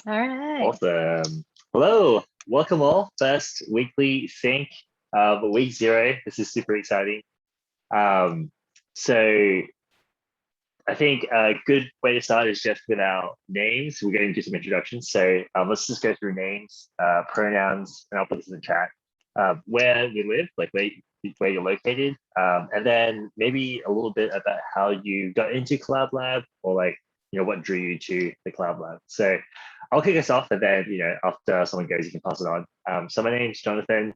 All right. Awesome. Hello, welcome all. First weekly sync of week 0. This is super exciting. Um, so I think a good way to start is just with our names. We're going to do some introductions. So let's just go through names, pronouns, and I'll put this in the chat. Where we live, like where you're located, and then maybe a little bit about how you got into Collab Lab, or like what drew you to the Collab Lab. So I'll kick us off, and then after someone goes, you can pass it on. So my name's Jonathan.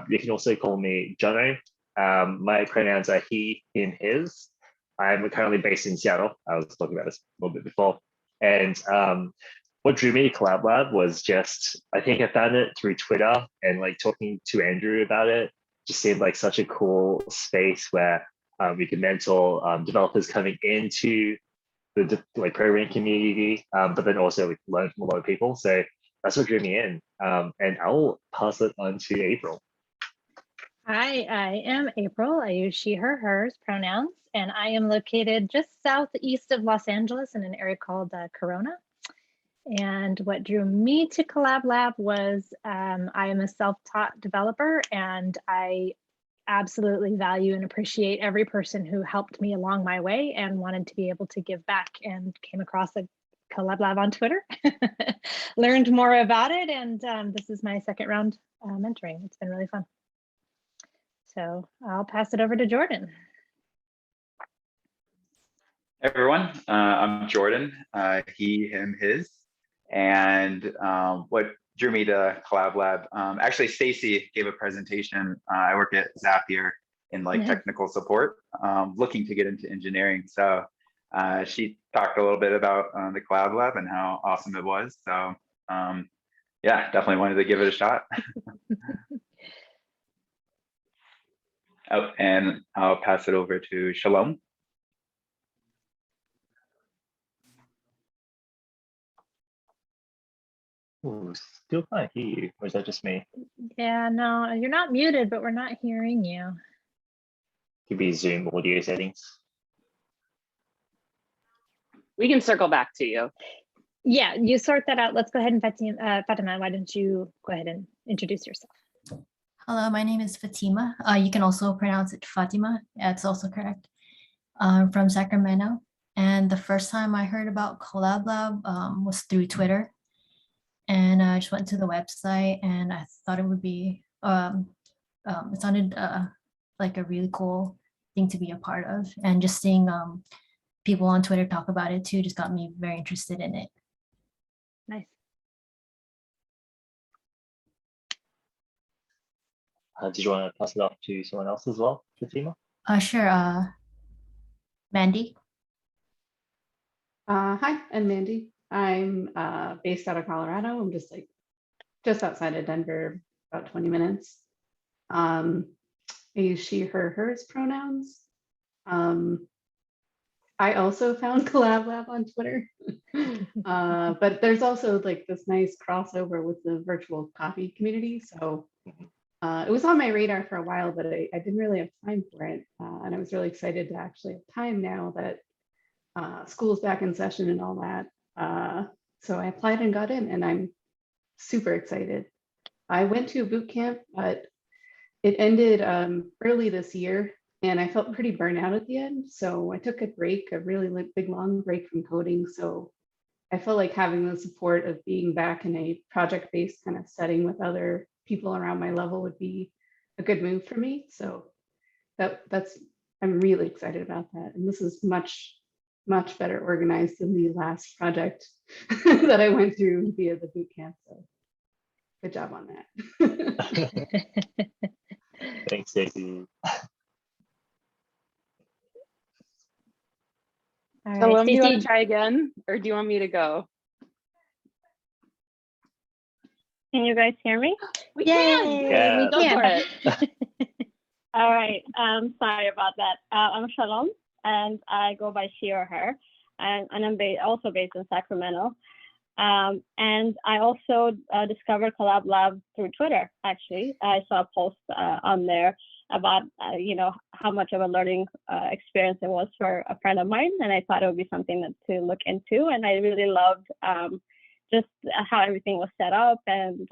You can also call me Jono. My pronouns are he, him, his. I'm currently based in Seattle. I was talking about this a little bit before. And what drew me to Collab Lab was just, I think I found it through Twitter, and like talking to Andrew about it just seemed like such a cool space where we could mentor developers coming into the programming community, but then also we learn from a lot of people. So that's what drew me in. And I'll pass it on to April. Hi, I am April. I use she, her, hers pronouns, and I am located just southeast of Los Angeles in an area called Corona. And what drew me to Collab Lab was I am a self-taught developer, and I absolutely value and appreciate every person who helped me along my way and wanted to be able to give back, and came across a Collab Lab on Twitter, learned more about it, and this is my second round mentoring. It's been really fun. So I'll pass it over to Jordan. Hey everyone, I'm Jordan, he, him, his. And what drew me to Collab Lab, actually Stacy gave a presentation. I work at Zapier in technical support, looking to get into engineering. So she talked a little bit about the Collab Lab and how awesome it was. So yeah, definitely wanted to give it a shot. Oh, and I'll pass it over to Shalom. Ooh, still can't hear you, or is that just me? Yeah, no, you're not muted, but we're not hearing you. Could be Zoom audio settings. We can circle back to you. Yeah, you sort that out. Let's go ahead and Fatima, why don't you go ahead and introduce yourself? Hello, my name is Fatima. You can also pronounce it Fatima. Yeah, it's also correct. I'm from Sacramento. And the first time I heard about Collab Lab was through Twitter. And I just went to the website, and I thought it would be, it sounded like a really cool thing to be a part of. And just seeing people on Twitter talk about it too just got me very interested in it. Nice. Did you want to pass it off to someone else as well, Fatima? Sure. Mandy. Hi, I'm Mandy. I'm based out of Colorado. I'm just outside of Denver, about 20 minutes. I use she, her, hers pronouns. I also found Collab Lab on Twitter, but there's also this nice crossover with the virtual coffee community. So it was on my radar for a while, but I didn't really have time for it. And I was really excited to actually have time now that school's back in session and all that. So I applied and got in, and I'm super excited. I went to a boot camp, but it ended early this year, and I felt pretty burnt out at the end. So I took a break, a really big, long break from coding. So I felt like having the support of being back in a project-based kind of setting with other people around my level would be a good move for me. So I'm really excited about that. And this is much better organized than the last project that I went through via the boot camp. So good job on that. Thanks, Stacey. So do you want to try again, or do you want me to go? Can you guys hear me? We can. Yeah. Go for it. All right. Sorry about that. I'm Shalom, and I go by she or her, and I'm also based in Sacramento. And I also discovered Collab Lab through Twitter. Actually, I saw a post on there about how much of a learning experience it was for a friend of mine, and I thought it would be something to look into. And I really loved just how everything was set up and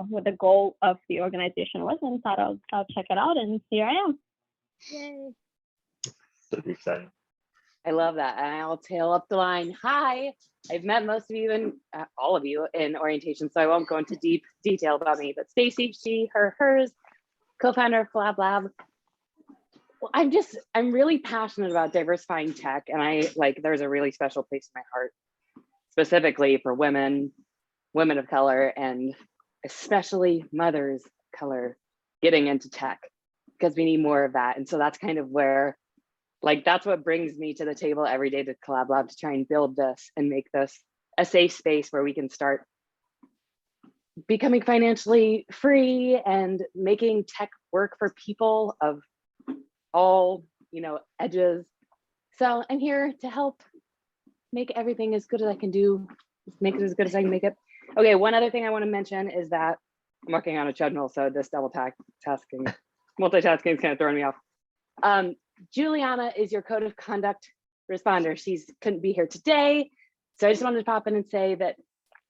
what the goal of the organization was, and thought I'll check it out, and here I am. Yay. Super exciting. I love that. And I'll tail up the line. Hi, I've met most of you and all of you in orientation, so I won't go into deep detail about me, but Stacy, she, her, hers, co-founder of Collab Lab. Well, I'm really passionate about diversifying tech, and there's a really special place in my heart, specifically for women of color, and especially mothers of color getting into tech, because we need more of that. And so that's kind of where, that's what brings me to the table every day to Collab Lab, to try and build this and make this a safe space where we can start becoming financially free and making tech work for people of all, edges. So I'm here to help make everything as good as I can do, make it as good as I can make it. Okay, one other thing I want to mention is that I'm working on a treadmill, so this multitasking is kind of throwing me off. Juliana is your code of conduct responder. She couldn't be here today, so I just wanted to pop in and say that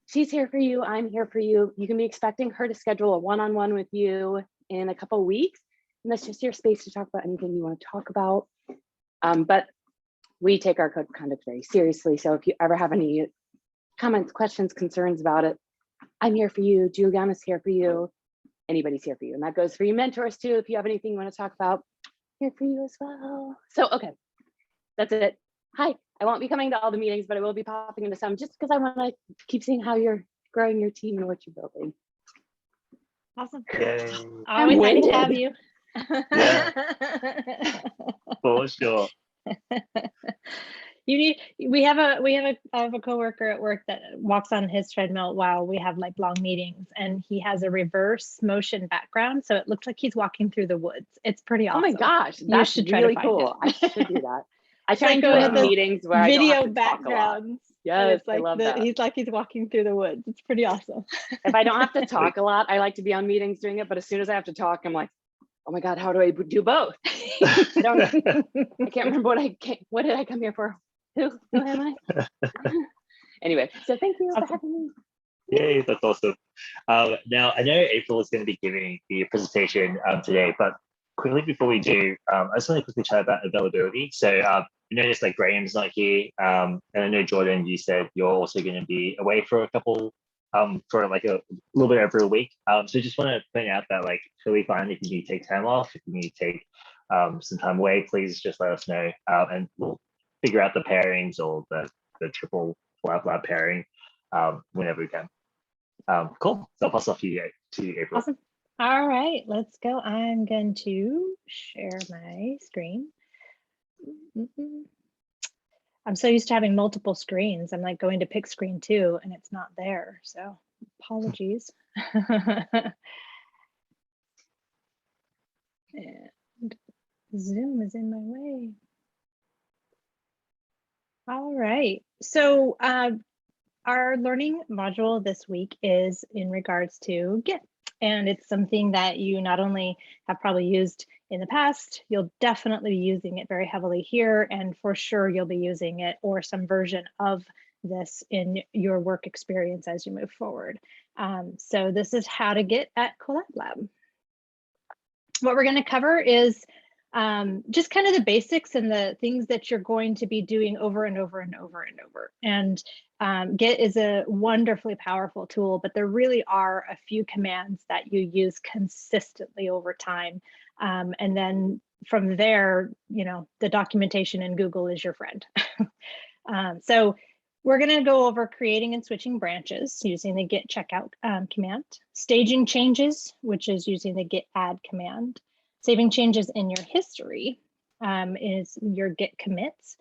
she's here for you. I'm here for you. You can be expecting her to schedule a one-on-one with you in a couple of weeks, and that's just your space to talk about anything you want to talk about. But we take our code of conduct very seriously, so if you ever have any comments, questions, concerns about it, I'm here for you. Juliana's here for you. Anybody's here for you, and that goes for you mentors too. If you have anything you want to talk about, here for you as well. So, okay, that's it. Hi, I won't be coming to all the meetings, but I will be popping into some, just because I want to keep seeing how you're growing your team and what you're building. Awesome. Yay. Always happy to have winded. you. Yeah. For sure. We have a coworker at work that walks on his treadmill while we have long meetings, and he has a reverse motion background, so it looks like he's walking through the woods. It's pretty awesome. Oh my gosh, that's should try to really find cool. it. I should do that. I It's try like and do going it to in the meetings where I don't video have to talk a lot. backgrounds. Yes, It's like I love that. he's like he's walking through the woods. It's pretty awesome. If I don't have to talk a lot, I like to be on meetings doing it. But as soon as I have to talk, I'm like, oh my God, how do I do both? I can't remember what did I come here for? Who am I? Anyway, so thank you for having me. Yay, that's awesome. Now, I know April is going to be giving the presentation today, but quickly before we do, I just want to quickly chat about availability. So I noticed Graham's not here, and I know Jordan, you said you're also going to be away for a couple, for a little bit over a week. So just want to point out that totally fine if you need to take time off, if you need to take some time away, please just let us know, and we'll figure out the pairings or the triple lab pairing whenever we can. Cool. So I'll pass off to you, April. Awesome. All right, let's go. I'm going to share my screen. I'm so used to having multiple screens. I'm going to pick screen 2 and it's not there. So apologies. And Zoom is in my way. All right. So our learning module this week is in regards to Git. And it's something that you not only have probably used in the past, you'll definitely be using it very heavily here, and for sure you'll be using it or some version of this in your work experience as you move forward. So this is how to Git at Collab Lab. What we're going to cover is just kind of the basics and the things that you're going to be doing over and over and over and over. And Git is a wonderfully powerful tool, but there really are a few commands that you use consistently over time. And then from there, the documentation in Google is your friend. So we're going to go over creating and switching branches using the git checkout command, staging changes, which is using the git add command, saving changes in your history is your git commits,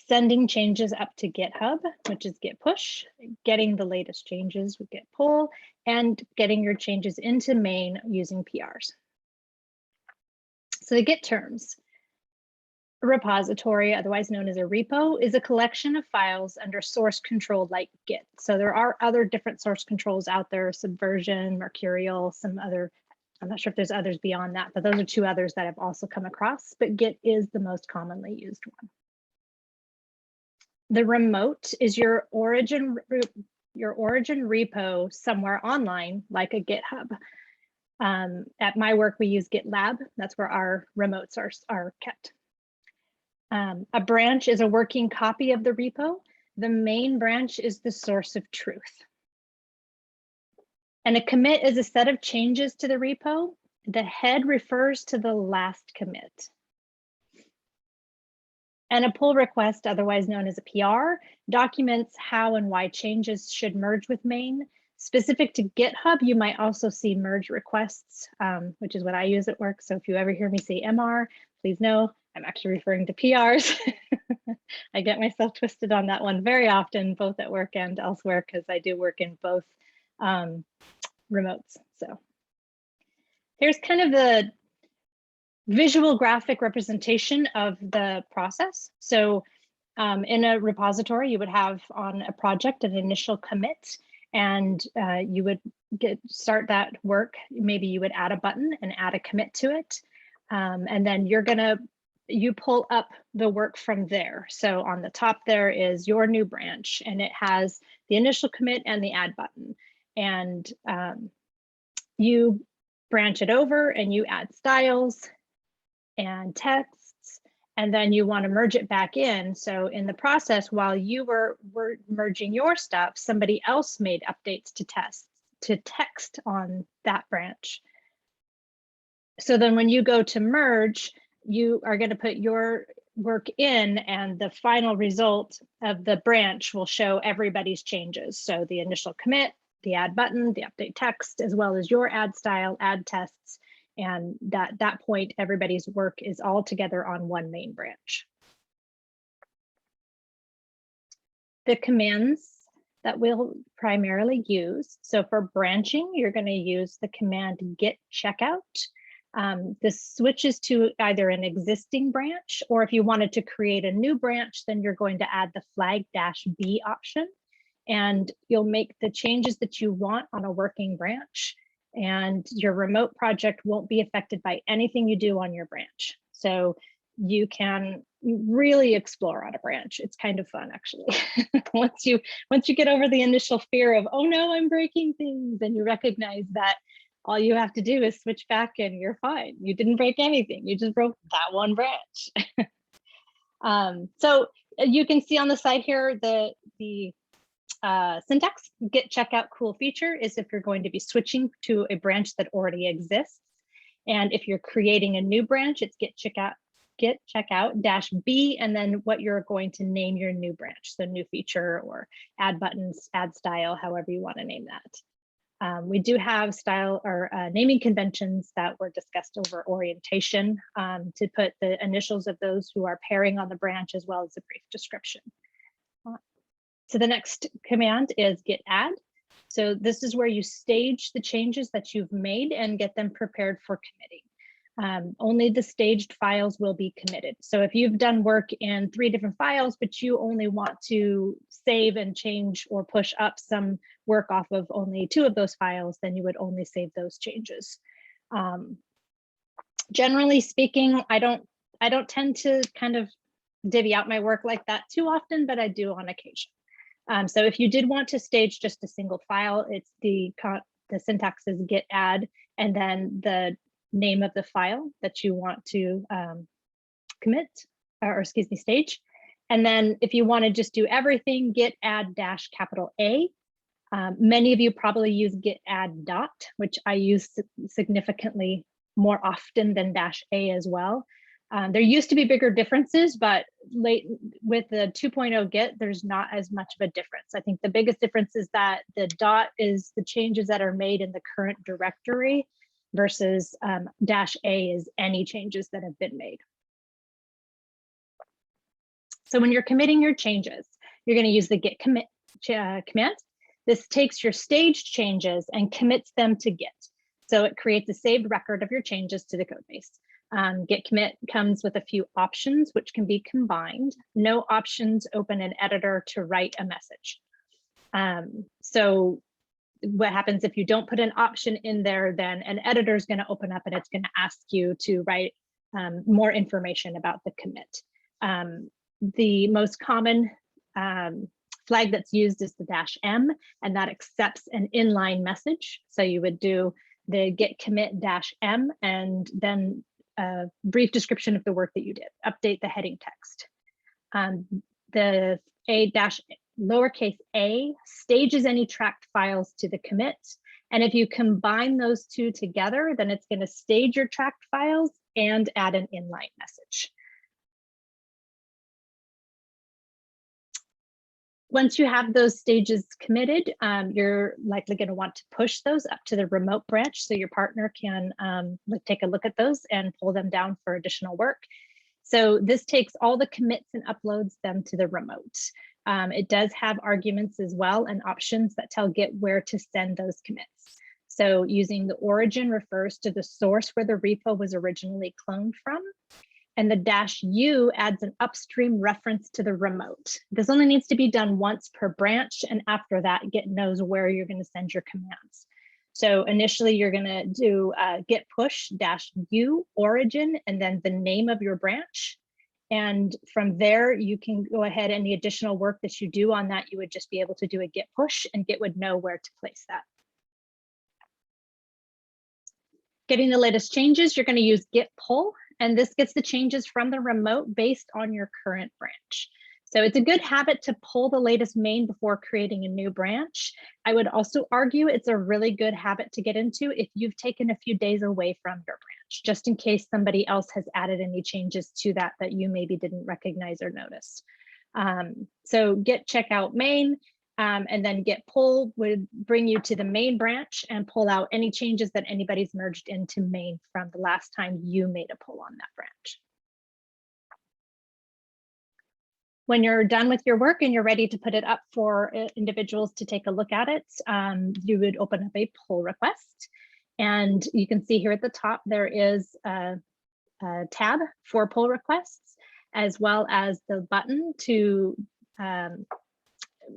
sending changes up to GitHub, which is git push, getting the latest changes with git pull, and getting your changes into main using PRs. So the git terms. A repository, otherwise known as a repo, is a collection of files under source control like Git. So there are other different source controls out there, Subversion, Mercurial, some other, I'm not sure if there's others beyond that, but those are 2 others that I've also come across, but Git is the most commonly used one. The remote is your origin repo somewhere online, like a GitHub. At my work, we use GitLab. That's where our remotes are kept. A branch is a working copy of the repo. The main branch is the source of truth. And a commit is a set of changes to the repo. The head refers to the last commit. And a pull request, otherwise known as a PR, documents how and why changes should merge with main. Specific to GitHub, you might also see merge requests, which is what I use at work. So if you ever hear me say MR, please know I'm actually referring to PRs. I get myself twisted on that one very often, both at work and elsewhere, because I do work in both remotes. So here's kind of the visual graphic representation of the process. So in a repository, you would have on a project an initial commit, and you would start that work. Maybe you would add a button and add a commit to it. And then you pull up the work from there. So on the top there is your new branch, and it has the initial commit and the add button. And you branch it over and you add styles and texts, and then you want to merge it back in. So in the process, while you were merging your stuff, somebody else made updates to text on that branch. So then when you go to merge, you are going to put your work in, and the final result of the branch will show everybody's changes. So the initial commit, the add button, the update text, as well as your add style, add tests. And that point, everybody's work is all together on one main branch. The commands that we'll primarily use. So for branching, you're going to use the command git checkout. This switches to either an existing branch, or if you wanted to create a new branch, then you're going to add the flag-B option, and you'll make the changes that you want on a working branch, and your remote project won't be affected by anything you do on your branch. So you can really explore on a branch. It's kind of fun, actually. once you get over the initial fear of, oh no, I'm breaking things, and you recognize that all you have to do is switch back and you're fine. You didn't break anything. You just broke that one branch. So you can see on the side here, the syntax. Git checkout cool feature is if you're going to be switching to a branch that already exists. And if you're creating a new branch, it's git checkout -B, and then what you're going to name your new branch. So new feature or add buttons, add style, however you want to name that. We do have style or naming conventions that were discussed over orientation to put the initials of those who are pairing on the branch, as well as a brief description. So the next command is git add. So this is where you stage the changes that you've made and get them prepared for committing. Only the staged files will be committed. So if you've done work in 3 different files, but you only want to save and change or push up some work off of only 2 of those files, then you would only save those changes. Generally speaking, I don't tend to kind of divvy out my work like that too often, but I do on occasion. So if you did want to stage just a single file, it's the syntax is git add, and then the name of the file that you want to commit, or excuse me, stage. And then if you want to just do everything, git add -A. Many of you probably use git add dot, which I use significantly more often than -A as well. There used to be bigger differences, but with the 2.0 Git, there's not as much of a difference. I think the biggest difference is that the dot is the changes that are made in the current directory, versus -A is any changes that have been made. So when you're committing your changes, you're going to use the git commit command. This takes your staged changes and commits them to Git. So it creates a saved record of your changes to the code base. Git commit comes with a few options which can be combined. No options open an editor to write a message. So what happens if you don't put an option in there, then an editor is going to open up and it's going to ask you to write more information about the commit. The most common flag that's used is the -M, and that accepts an inline message. So you would do the git commit -M and then a brief description of the work that you did, update the heading text. The lowercase a stages any tracked files to the commit. And if you combine those two together, then it's going to stage your tracked files and add an inline message. Once you have those stages committed, you're likely going to want to push those up to the remote branch so your partner can take a look at those and pull them down for additional work. So this takes all the commits and uploads them to the remote. It does have arguments as well and options that tell Git where to send those commits. So using the origin refers to the source where the repo was originally cloned from. And the -U adds an upstream reference to the remote. This only needs to be done once per branch. And after that, Git knows where you're going to send your commands. So initially, you're going to do git push -U origin and then the name of your branch. And from there, you can go ahead, any additional work that you do on that, you would just be able to do a git push and Git would know where to place that. Getting the latest changes, you're going to use git pull, and this gets the changes from the remote based on your current branch. So it's a good habit to pull the latest main before creating a new branch. I would also argue it's a really good habit to get into if you've taken a few days away from your branch, just in case somebody else has added any changes to that that you maybe didn't recognize or notice. So git checkout main, and then git pull would bring you to the main branch and pull out any changes that anybody's merged into main from the last time you made a pull on that branch. When you're done with your work and you're ready to put it up for individuals to take a look at it, you would open up a pull request. And you can see here at the top, there is a tab for pull requests, as well as the button to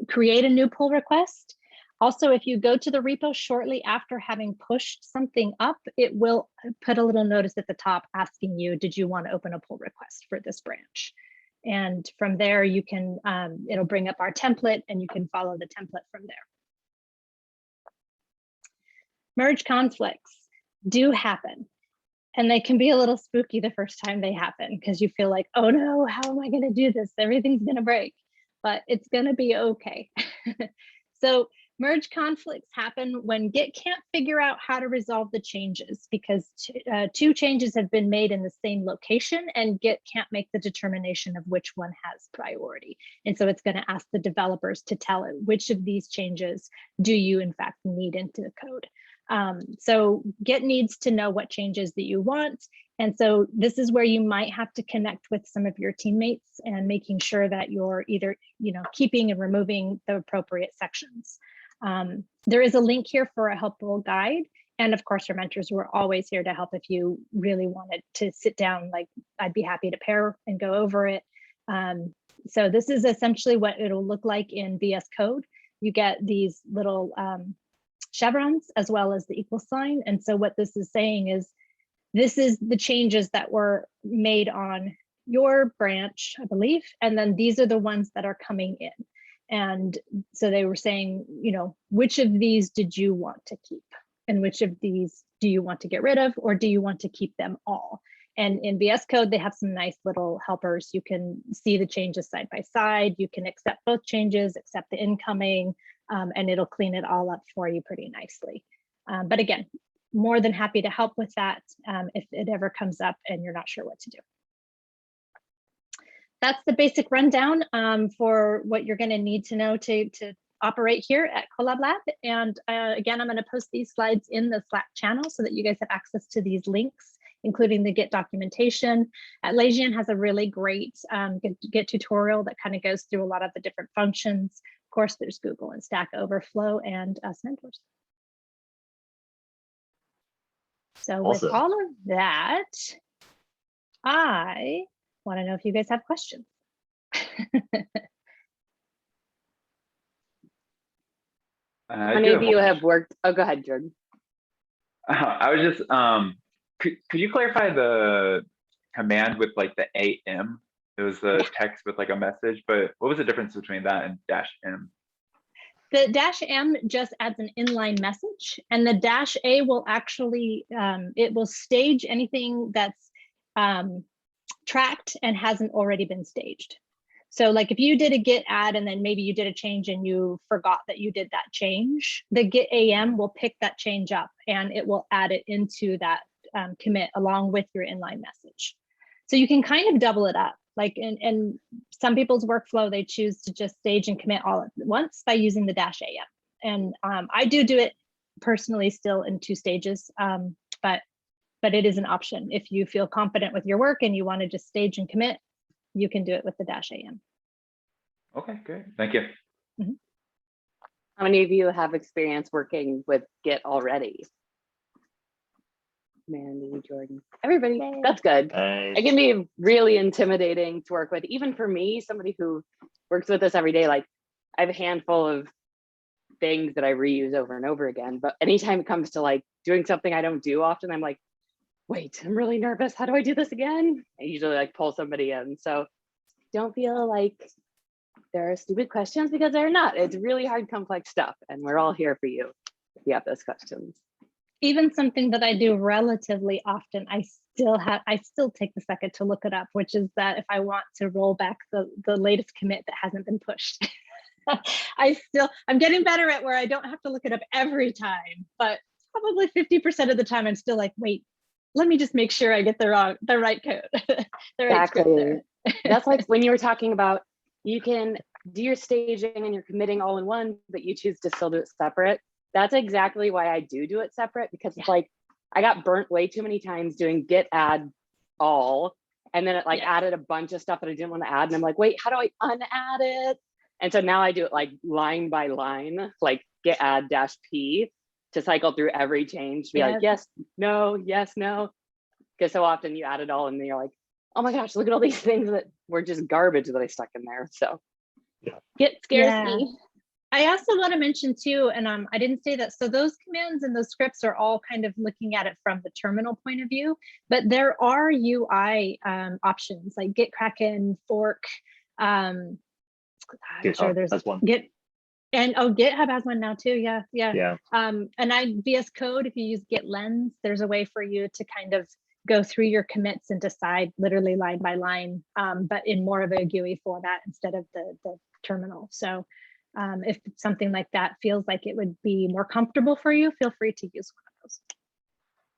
create a new pull request. Also, if you go to the repo shortly after having pushed something up, it will put a little notice at the top asking you, did you want to open a pull request for this branch? And from there, you can, it'll bring up our template and you can follow the template from there. Merge conflicts do happen. And they can be a little spooky the first time they happen because you feel like, oh no, how am I going to do this? Everything's going to break, but it's going to be okay. So merge conflicts happen when Git can't figure out how to resolve the changes because two changes have been made in the same location and Git can't make the determination of which one has priority. And so it's going to ask the developers to tell it which of these changes do you in fact need into the code. So Git needs to know what changes that you want. And so this is where you might have to connect with some of your teammates and making sure that you're either, keeping and removing the appropriate sections. There is a link here for a helpful guide. And of course, your mentors were always here to help if you really wanted to sit down, like I'd be happy to pair and go over it. So this is essentially what it'll look like in VS Code. You get these little chevrons as well as the equal sign. And so what this is saying is, this is the changes that were made on your branch, I believe. And then these are the ones that are coming in. And so they were saying, which of these did you want to keep? And which of these do you want to get rid of? Or do you want to keep them all? And in VS Code, they have some nice little helpers. You can see the changes side by side. You can accept both changes, accept the incoming, and it'll clean it all up for you pretty nicely. But again, more than happy to help with that if it ever comes up and you're not sure what to do. That's the basic rundown for what you're going to need to know to operate here at Collab Lab. And again, I'm going to post these slides in the Slack channel so that you guys have access to these links, including the Git documentation. Atlassian has a really great Git tutorial that kind of goes through a lot of the different functions. Of course, there's Google and Stack Overflow and us mentors. So Awesome. with all of that, I want to know if you guys have questions. How Many of you have worked. Oh, go ahead, Jordan. I was just, could you clarify the command with like the AM? It was the text with like a message, but what was the difference between that and -m? The -m just adds an inline message, and the -a will actually, it will stage anything that's tracked and hasn't already been staged. So like if you did a git add and then maybe you did a change and you forgot that you did that change, the git am will pick that change up and it will add it into that commit along with your inline message. So you can kind of double it up. Like in some people's workflow, they choose to just stage and commit all at once by using the -am. And I do it personally still in 2 stages, but it is an option. If you feel confident with your work and you want to just stage and commit, you can do it with the -am. Okay, great. Thank you. How many of you have experience working with Git already? Mandy, Jordan, everybody. Yay. That's good. Nice. It can be really intimidating to work with, even for me, somebody who works with this every day. Like I have a handful of things that I reuse over and over again, but anytime it comes to like doing something I don't do often, I'm like, wait, I'm really nervous. How do I do this again? I usually like pull somebody in. So don't feel like there are stupid questions, because they're not. It's really hard, complex stuff. And we're all here for you if you have those questions. Even something that I do relatively often, I still take the second to look it up, which is that if I want to roll back the latest commit that hasn't been pushed. I'm getting better at where I don't have to look it up every time, but probably 50% of the time I'm still like, wait, let me just make sure I get the right code. The right script there. That's like when you were talking about, you can do your staging and you're committing all in one, but you choose to still do it separate. That's exactly why I do it separate, because it's like, I got burnt way too many times doing git add all, and then it like added a bunch of stuff that I didn't want to add. And I'm like, wait, how do I unadd it? And so now I do it like line by line, like git add -p to cycle through every change to be like, yes, no, yes, no. Because so often you add it all and then you're like, oh my gosh, look at all these things that were just garbage that I stuck in there. So Git scares me. I also want to mention too, and I didn't say that, so those commands and those scripts are all kind of looking at it from the terminal point of view, but there are UI options like git kraken, fork, I'm sure there's one. Git, and GitHub has one now too. Yeah. And VS Code, if you use Git Lens, there's a way for you to kind of go through your commits and decide literally line by line, but in more of a GUI format instead of the terminal. So if something like that feels like it would be more comfortable for you, feel free to use one of those.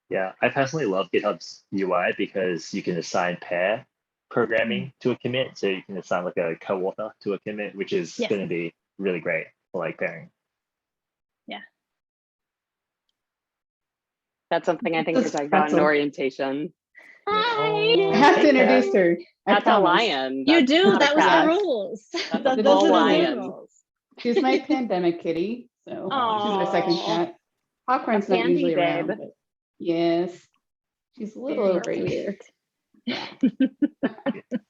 Yeah, I personally love GitHub's UI because you can assign pair programming to a commit. So you can assign like a co-author to a commit, which is going to be really great for like pairing. Yeah. That's something I think we're talking about in orientation. I have to introduce her. That's a lion. You do. That was the rules. That's Those are the lion. rules. She's my pandemic kitty, so she's my second cat. Popcorn's not usually around, but yes, she's a little overage. Yeah.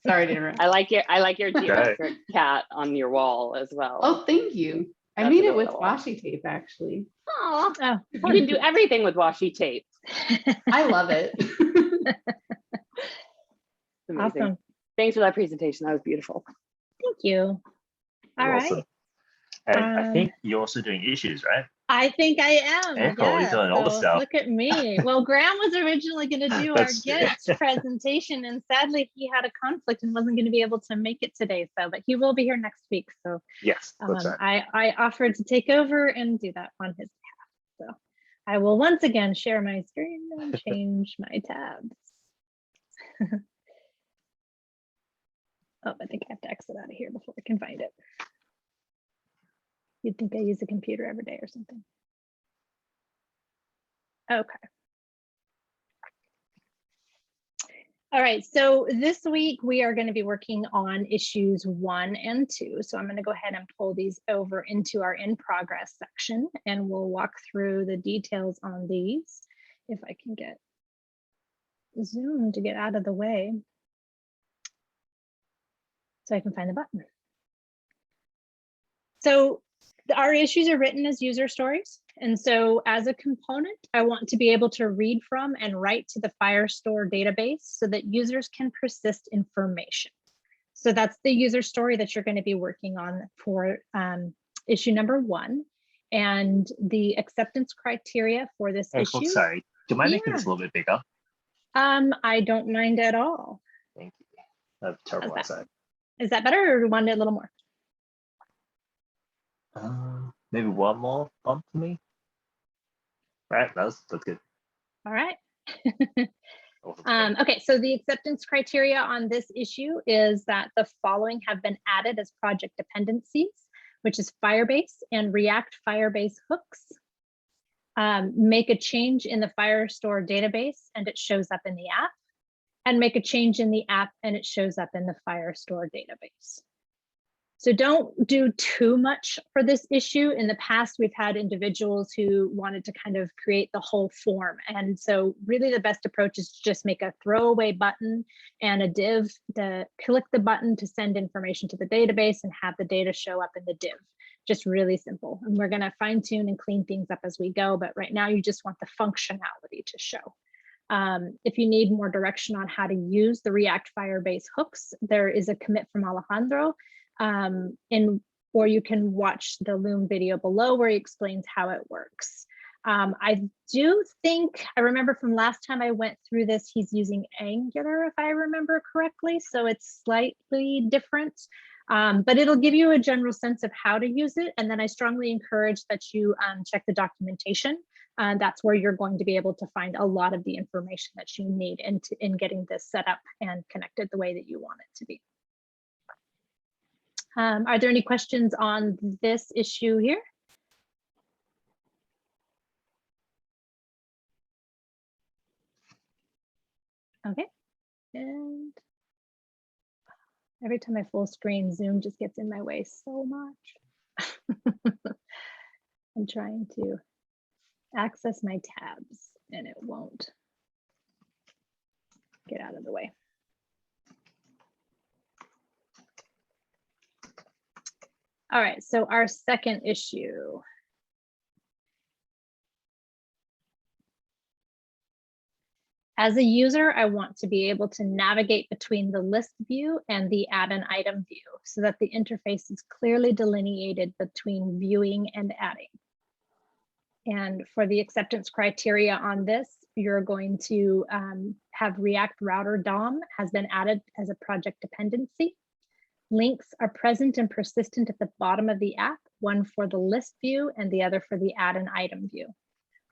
Sorry to interrupt. I like your geometric cat on your wall as well. Oh, thank you. I made it with washi tape, actually. Oh, you can do everything with washi tape. I love it. Awesome. Thanks for that presentation. That was beautiful. Thank you. All right. And I think you're also doing issues, right? I think I am. You're doing all the stuff. Look at me. Well, Graham was originally going to do our Git presentation, and sadly he had a conflict and wasn't going to be able to make it today. So, but he will be here next week. So yes, that's right. I offered to take over and do that on his behalf. So I will once again share my screen and change my tabs. Oh, I think I have to exit out of here before I can find it. You'd think I use a computer every day or something. Okay. All right, so this week we are going to be working on issues 1 and 2. So I'm going to go ahead and pull these over into our in progress section, and we'll walk through the details on these. If I can get Zoom to get out of the way so I can find the button. So our issues are written as user stories. And so as a component, I want to be able to read from and write to the Firestore database so that users can persist information. So that's the user story that you're going to be working on for issue number 1. And the acceptance criteria for this Oh, issue. sorry. Do you mind making Yeah. this a little bit bigger? I don't mind at all. Thank you. That's terrible How's that? eyesight. Is that better, or do you want it a little more? Maybe one more bump for me. Right, that's good. All right. Awesome. Okay, so the acceptance criteria on this issue is that the following have been added as project dependencies, which is Firebase and React Firebase hooks. Make a change in the Firestore database and it shows up in the app, and make a change in the app and it shows up in the Firestore database. So don't do too much for this issue. In the past, we've had individuals who wanted to kind of create the whole form. And so really the best approach is to just make a throwaway button and a div to click the button to send information to the database and have the data show up in the div. Just really simple. And we're going to fine tune and clean things up as we go. But right now you just want the functionality to show. If you need more direction on how to use the React Firebase hooks, there is a commit from Alejandro. Or you can watch the Loom video below where he explains how it works. I do think, I remember from last time I went through this, he's using Angular, if I remember correctly, so it's slightly different, but it'll give you a general sense of how to use it. And then I strongly encourage that you check the documentation. That's where you're going to be able to find a lot of the information that you need in getting this set up and connected the way that you want it to be. Are there any questions on this issue here? Okay, and every time I full screen, Zoom just gets in my way so much. I'm trying to access my tabs and it won't get out of the way. All right, so our second issue. As a user, I want to be able to navigate between the list view and the add an item view so that the interface is clearly delineated between viewing and adding. And for the acceptance criteria on this, you're going to have React Router DOM has been added as a project dependency. Links are present and persistent at the bottom of the app, one for the list view and the other for the add an item view.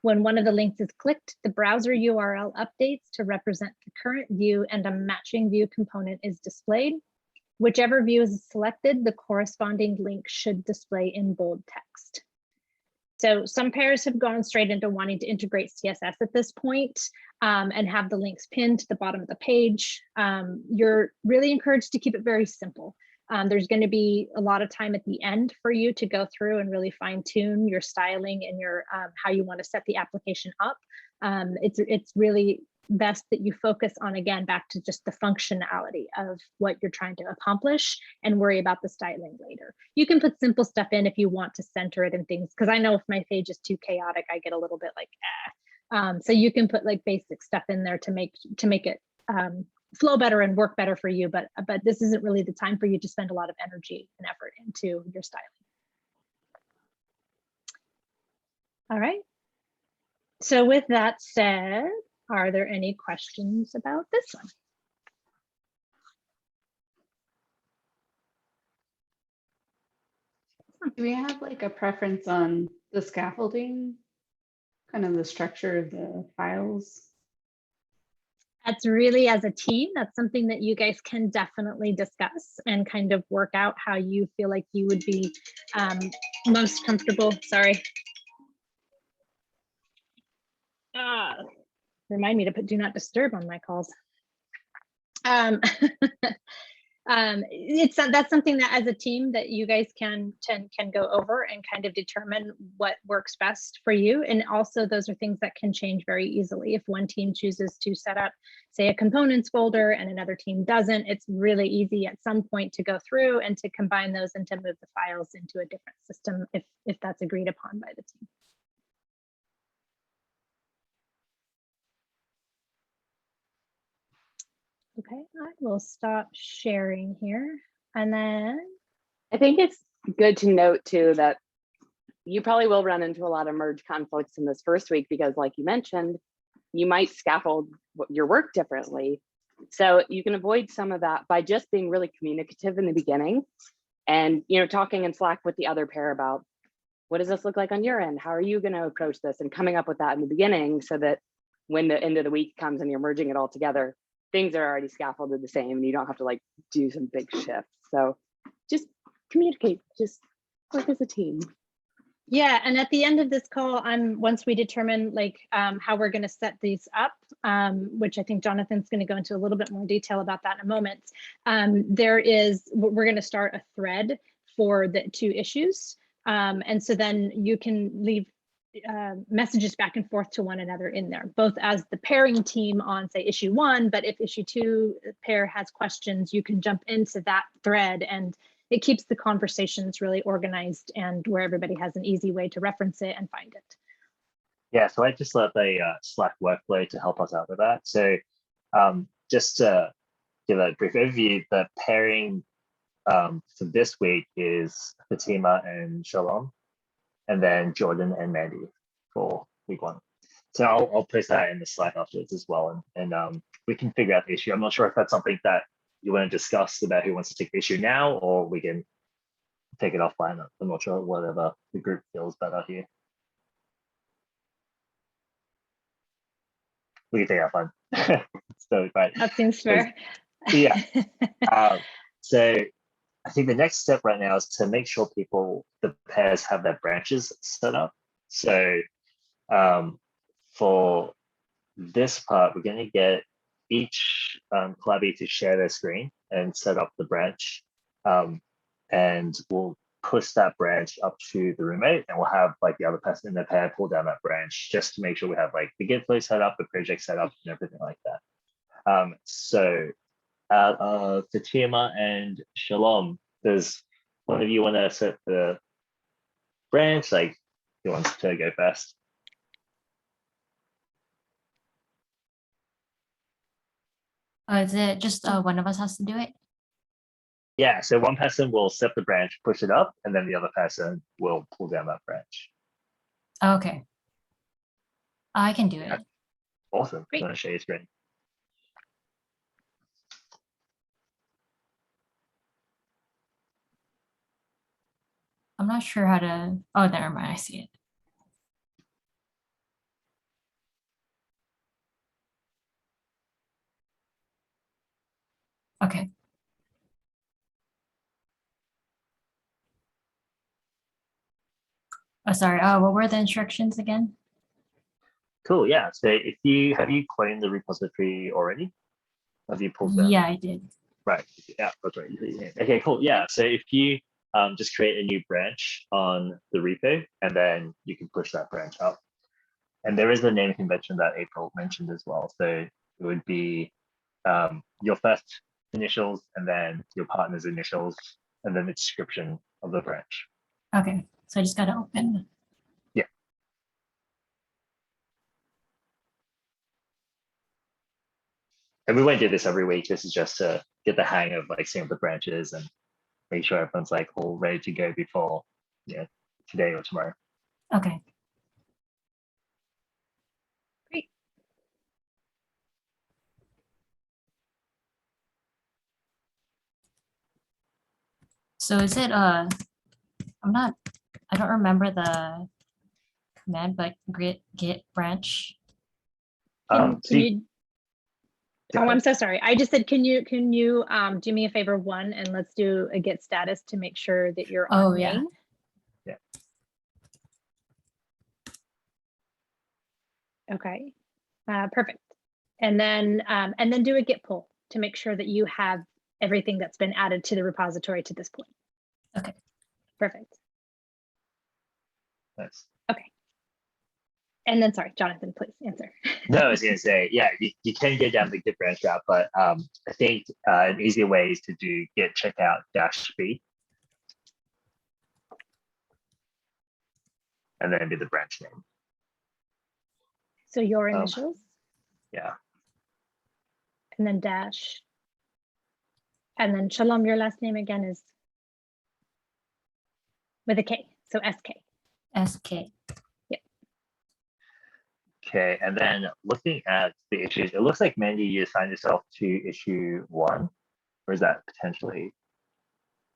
When one of the links is clicked, the browser URL updates to represent the current view and a matching view component is displayed. Whichever view is selected, the corresponding link should display in bold text. So some pairs have gone straight into wanting to integrate CSS at this point and have the links pinned to the bottom of the page. You're really encouraged to keep it very simple. There's going to be a lot of time at the end for you to go through and really fine tune your styling and your how you want to set the application up. It's really best that you focus on, again, back to just the functionality of what you're trying to accomplish and worry about the styling later. You can put simple stuff in if you want to center it and things, because I know if my page is too chaotic, I get a little bit like, so you can put like basic stuff in there to make it flow better and work better for you, but this isn't really the time for you to spend a lot of energy and effort into your styling. All right. So with that said, are there any questions about this one? Do we have like a preference on the scaffolding, kind of the structure of the files? That's really, as a team, that's something that you guys can definitely discuss and kind of work out how you feel like you would be most comfortable. Sorry. Remind me to put do not disturb on my calls. That's something that as a team that you guys can go over and kind of determine what works best for you. And also those are things that can change very easily. If one team chooses to set up, say, a components folder and another team doesn't, it's really easy at some point to go through and to combine those and to move the files into a different system if that's agreed upon by the team. Okay, I will stop sharing here. And then, I think it's good to note too that you probably will run into a lot of merge conflicts in this first week because, like you mentioned, you might scaffold your work differently. So you can avoid some of that by just being really communicative in the beginning and, you know, talking in Slack with the other pair about what does this look like on your end? How are you going to approach this? And coming up with that in the beginning so that when the end of the week comes and you're merging it all together, things are already scaffolded the same and you don't have to like do some big shifts. So just communicate, just work as a team. yeah, and at the end of this call, once we determine like how we're going to set these up, which I think Jonathan's going to go into a little bit more detail about that in a moment. We're going to start a thread for the 2 issues. And so then you can leave messages back and forth to one another in there, both as the pairing team on say issue 1, but if issue 2 pair has questions, you can jump into that thread and it keeps the conversations really organized and where everybody has an easy way to reference it and find it. Yeah, so I just love a Slack workflow to help us out with that. So just to give a brief overview, the pairing for this week is Fatima and Shalom, and then Jordan and Mandy for week 1. So I'll post that in the Slack afterwards as well, and we can figure out the issue. I'm not sure if that's something that you want to discuss about who wants to take the issue now, or we can take it offline. I'm not sure, whatever the group feels better here. We can take it offline. It's totally fine. That seems fair. Yeah. So I think the next step right now is to make sure the pairs have their branches set up. So for this part, we're going to get each Collabby to share their screen and set up the branch. And we'll push that branch up to the remote, and we'll have like the other person in the pair pull down that branch just to make sure we have like the git flow set up, the project set up, and everything like that. So Fatima and Shalom, does one of you want to set the branch? Like, who wants to go first? Is it just one of us has to do it? Yeah, so one person will set the branch, push it up, and then the other person will pull down that branch. Okay. I can do it. Yeah. Awesome. Great. I'm going to share your screen. I'm not sure how to, oh, never mind, I see it. Okay. Oh, sorry. What were the instructions again? Cool. Yeah. So have you cloned the repository already? Have you pulled down? Yeah, I did. Right. Yeah, that's right. Okay, cool. Yeah. So if you just create a new branch on the repo, and then you can push that branch up. And there is a name convention that April mentioned as well. So it would be your first initials, and then your partner's initials, and then the description of the branch. Okay, so I just gotta open. Yeah. And we won't do this every week. This is just to get the hang of like seeing the branches and make sure everyone's like all ready to go before today or tomorrow. Okay. Great. So is it I don't remember the command, but git branch. Can you? Oh, I'm so sorry. I just said, can you do me a favor, one, and let's do a git status to make sure that you're on main. Yeah. Okay. Perfect. And then do a git pull to make sure that you have everything that's been added to the repository to this point. Okay. Perfect. Nice. Okay. And then, sorry, Jonathan, please answer. No, I was going to say, yeah, you can get down the git branch route, but I think an easier way is to do git checkout -b, and then do the branch name. So your initials. Yeah. And then dash And then Shalom, your last name again is with a K, so SK. SK. Okay, and then looking at the issues, it looks like Mandy, you assigned yourself to issue 1, or is that potentially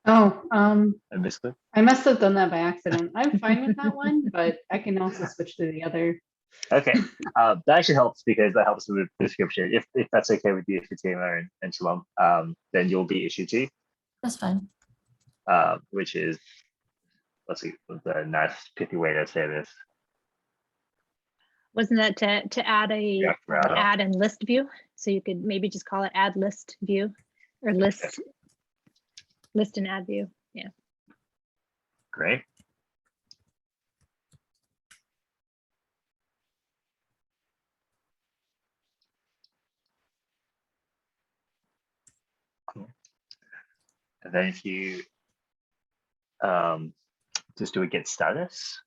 Oh, a misclick? I must have done that by accident. I'm fine with that one, but I can also switch to the other. Okay, that actually helps because that helps with the description. If that's okay with you, Fatima and Shalom, then you'll be issue 2, That's fine. which is, let's see, the nice pithy way to say this. Wasn't that to add a Yeah, right on. add and list view? So you could maybe just call it add list view or list and add view. Yeah. Great. Cool. And then if you just do a get status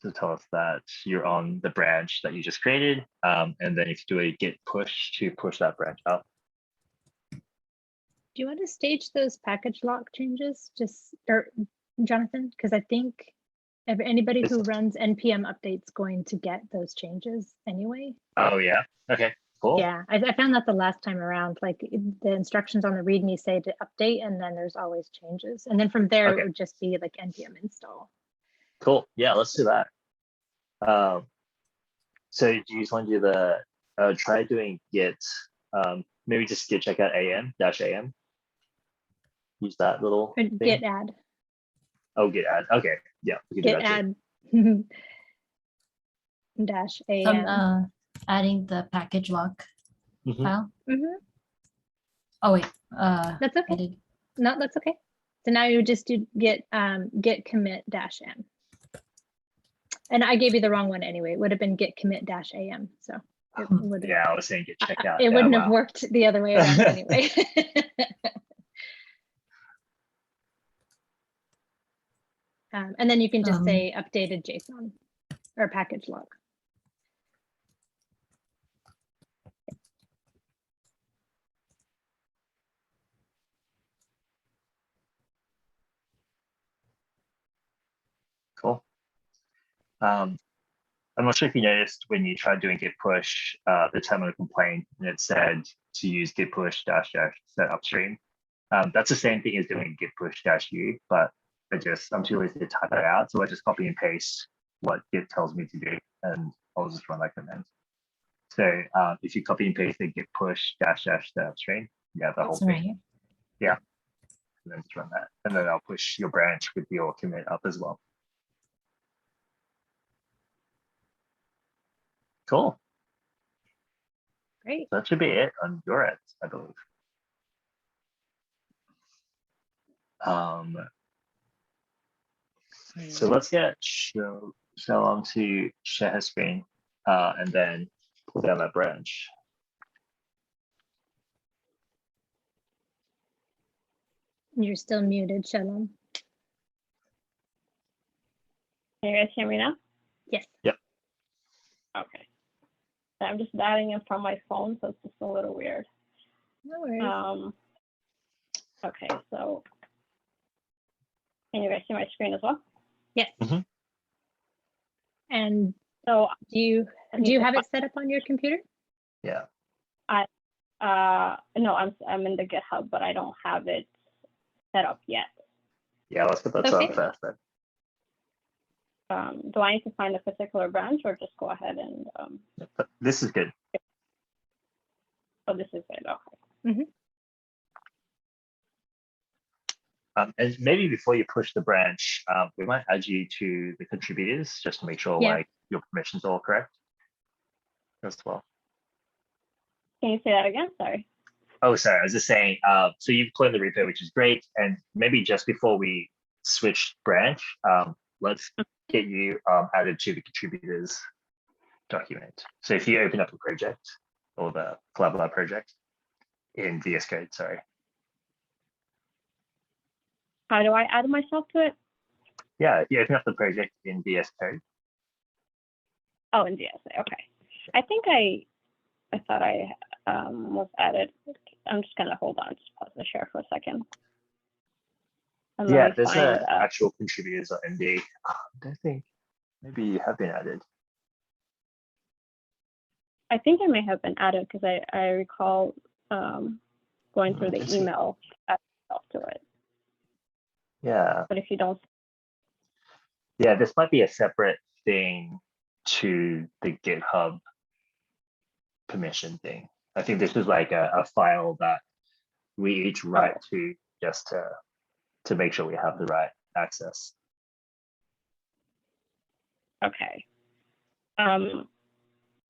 to tell us that you're on the branch that you just created, and then if you do a get push to push that branch up. Do you want to stage those package lock changes, or Jonathan? Because I think anybody who runs npm updates going to get those changes anyway. Oh yeah. Okay. Cool. Yeah, I found that the last time around, like the instructions on the README say to update, and then there's always changes, and then from there Okay. it would just be like npm install. Cool. Yeah, let's do that. So do you just want to do the try doing git? Maybe just git checkout am. Use that little Or thing. git add. Oh, git add. Okay. Yeah, we can do Git that too. add dash So I'm am. adding the package lock Mhm. file. Mhm. Oh wait, That's I okay. did. No, that's okay. So now you just do git commit dash m. And I gave you the wrong one anyway. It would have been git commit dash am. So it would have, Yeah, I was saying git checkout. it Yeah, wouldn't have wow. worked the other way around anyway. And then you can just say updated JSON or package log. Cool. I'm not sure if you noticed when you tried doing git push, the terminal complaint, and it said to use git push dash set upstream. That's the same thing as doing git push dash u, but I'm too lazy to type that out, so I just copy and paste what git tells me to do, and I'll just run that command. So if you copy and paste the git push dash set upstream, you have the whole That's right thing. here. Yeah, and then just run that, and then I'll push your branch with your commit up as well. Cool. Great. That should be it on your end, I believe. So let's get Shalom to share her screen and then pull down that branch. You're still muted, Shalom. Can you guys hear me now? Yes. Yep. Okay. I'm just dialing in from my phone, so it's just a little weird. No worries. Okay, so can you guys see my screen as well? Yes. Mhm. And So do you have it set up on your computer? Yeah. no, I'm in the GitHub, but I don't have it set up yet. Yeah, let's get that Okay. done first then. Do I need to find a particular branch or just go ahead and This is good. oh, this is it. Okay. Mm-hmm. And maybe before you push the branch, we might add you to the contributors just to make sure Yeah. like your permissions are all correct as well. Can you say that again? Sorry. Oh, sorry, I was just saying, so you've cloned the repo, which is great. And maybe just before we switch branch, let's get you added to the contributors document. So if you open up a project or the Collab project in VS Code, sorry. How do I add myself to it? Yeah, if you open up the project in VS Code. Oh, in DSA. Okay. I think I thought I was added. I'm just gonna hold on, just pause the share for a second. And let Yeah, me there's find, a actual contributors on MD. I don't think maybe you have been added. I think I may have been added because I recall going through the Interesting. email to it. Yeah, But if you don't, yeah, this might be a separate thing to the GitHub permission thing. I think this is like a file that we each write to just to make sure we have the right access. okay.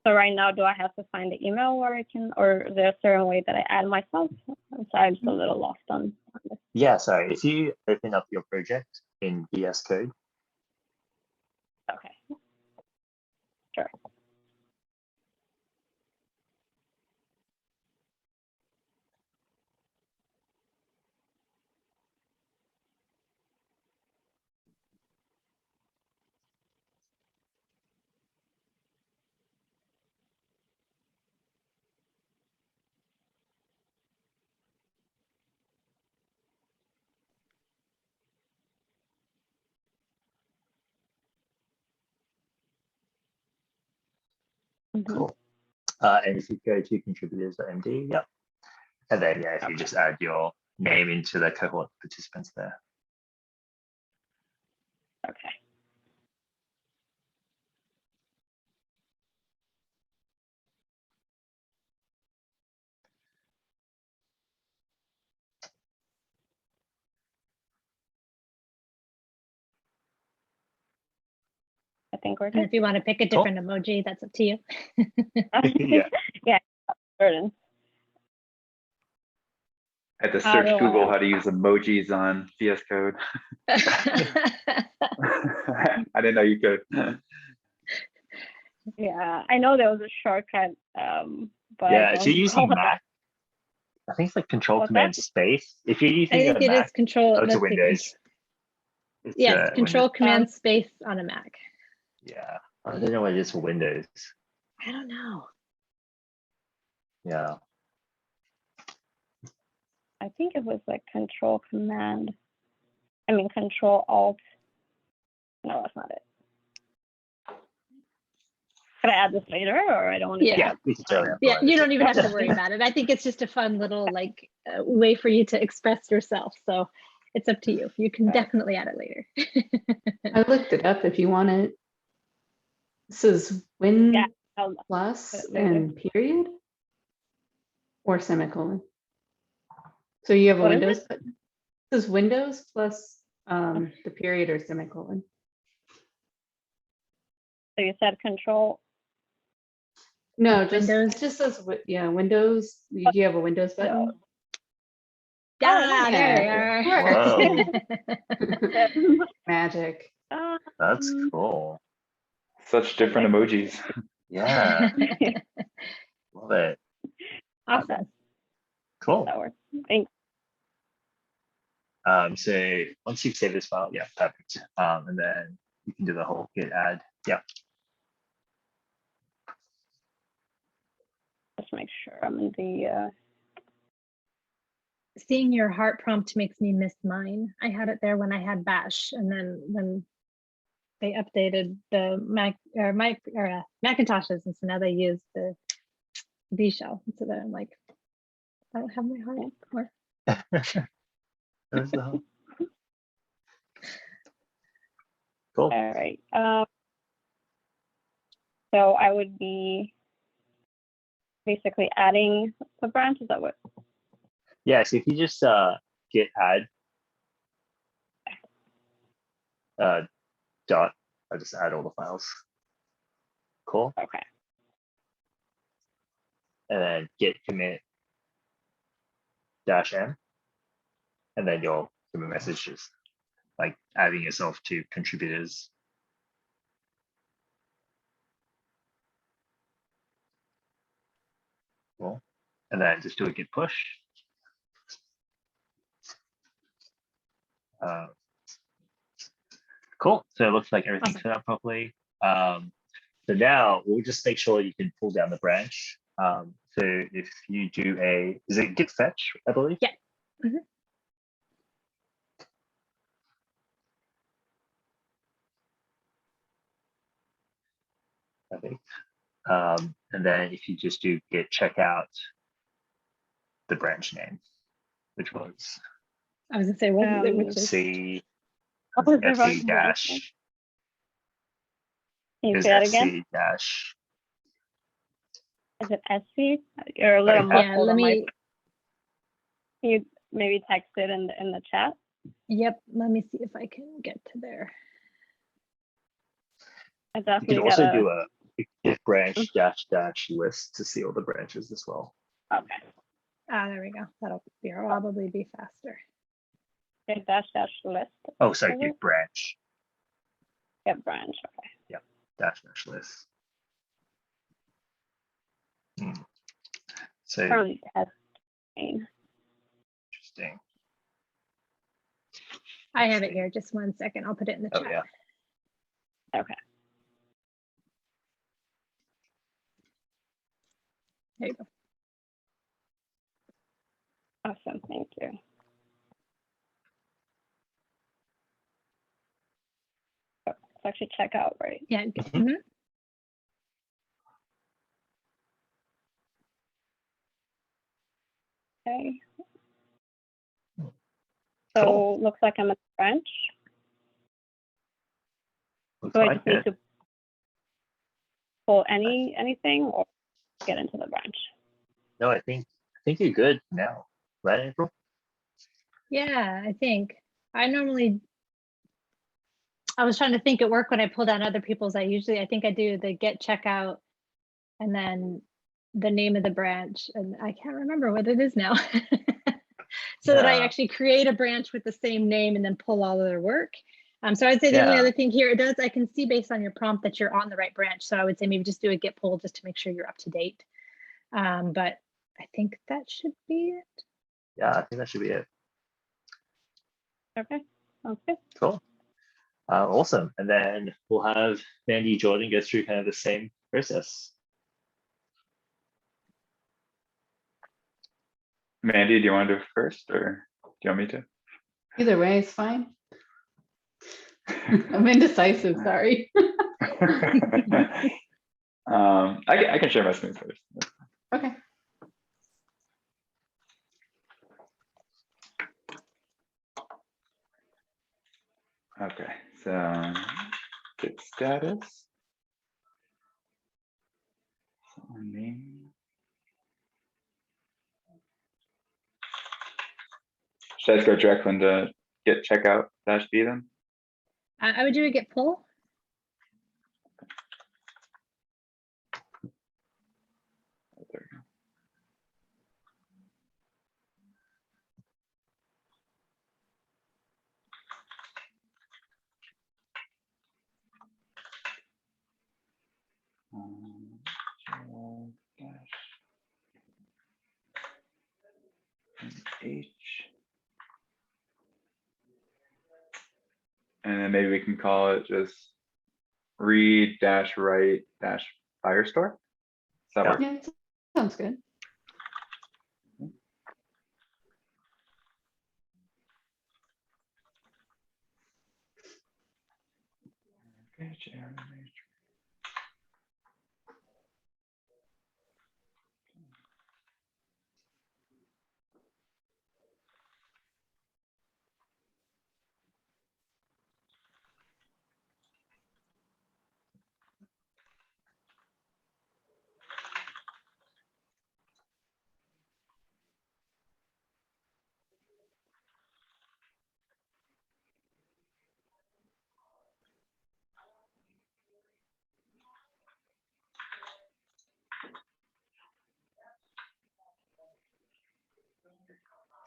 So right now, do I have to find the email where I can, or is there a certain way that I add myself? I'm sorry, I'm just a little lost on this. Yeah, sorry. If you open up your project in VS Code, Okay. Sure. Mhm. cool. And if you go to contributors.md, yep. And then yeah, if you just add your name into the cohort participants there. Okay. I think we're And good. if you want to pick a Cool. different emoji, that's up to you. Yeah. Yeah. Burden. I had to How search do I- Google how to use emojis on VS Code. I didn't know you could. Yeah, I know there was a shortcut, but Yeah, I if you're don't using know. Mac, I think it's like Control What's Command that? Space. If you're I using think a it is Mac, control. go to Let's see, Windows. It's, yes, control Windows. command space on a Mac. Yeah, I don't know what it is for Windows. I don't know. Yeah. I think it was like Control Alt. No, that's not it. Can I add this later, or I don't want to? Yeah. Yeah, we can totally Yeah, upload you it. don't even have to worry about it. I think it's just a fun little like way for you to express yourself. So it's up to you. You can definitely add it later. I looked it up if you want it. This is win Yeah. I'll- plus put it later. and period or semicolon. So you have a What is Windows button. This is Windows plus the period or semicolon. So you said Control. No, just Windows. it just says yeah, Windows. Do you have a Windows button? Yeah, yeah. there you are. Magic. That's cool. Such different emojis. Yeah, love it. Awesome. Cool. That works. Thanks. So once you've saved this file, yeah, perfect. And then you can do the whole git add. Yeah. Just make sure I'm in the. Seeing your heart prompt makes me miss mine. I had it there when I had Bash, and then when they updated the Macintoshes, and so now they use the B shell. And so then I'm like, I don't have my heart anymore. There's the whole. Cool. All right. So I would be basically adding the branch. Is that what? Yeah, so if you just git add dot, I just add all the files. Cool. Okay. And then git commit -m, and then you'll give a message just like adding yourself to contributors. Cool. And then just do a git push. Cool. So it looks like everything's Awesome. set up properly. So now we'll just make sure you can pull down the branch. So if you do is it git fetch, I believe? Yeah. Mhm. I think. And then if you just do git checkout the branch name, which was I was gonna say, which is FC, What was the FC branch name? dash, Can it you was say that again? FC dash. Is it SC? You're a little Sorry, yeah. muffled Let on my. me. Can you maybe text it in the chat? Yep. Let me see if I can get to there. I you can definitely also gotta. do a git branch dash dash list to see all the branches as well. Okay. There we go. That'll probably be faster. Okay, dash list. Oh, sorry, Is git it? branch Get branch. Okay. dash dash list. So Currently testing. interesting. I have it here. Just 1 second. I'll put it in the Oh chat. yeah. Okay. There you go. Awesome. Thank you. Oh, let's actually check out, right? Yeah. Mhm. Mhm. Okay. Cool. So looks like I'm at the branch. Looks So I like just need it. to pull anything or get into the branch. No, I think you're good now, right, April? Yeah, I think I was trying to think it worked when I pulled out other people's. I think I do the get checkout and then the name of the branch, and I can't remember what it is now. So that I Yeah. actually create a branch with the same name and then pull all of their work. So I'd say the only Yeah. other thing here, I can see based on your prompt that you're on the right branch. So I would say maybe just do a git pull just to make sure you're up to date. But I think that should be it. Yeah, I think that should be it. Okay. Okay. Cool. Awesome. And then we'll have Mandy Jordan go through kind of the same process. Mandy, do you want to do it first or do you want me to? Either way is fine. I'm indecisive, sorry. I can share my screen first. Okay. Okay, so git status. So name. Should I just go direct from the git checkout -b then? I would do a git pull. Oh, there we go. Dash H. And then maybe we can call it just read dash write dash Firestore. Does that Yeah. work? Yeah, sounds good. Okay, Jeremy.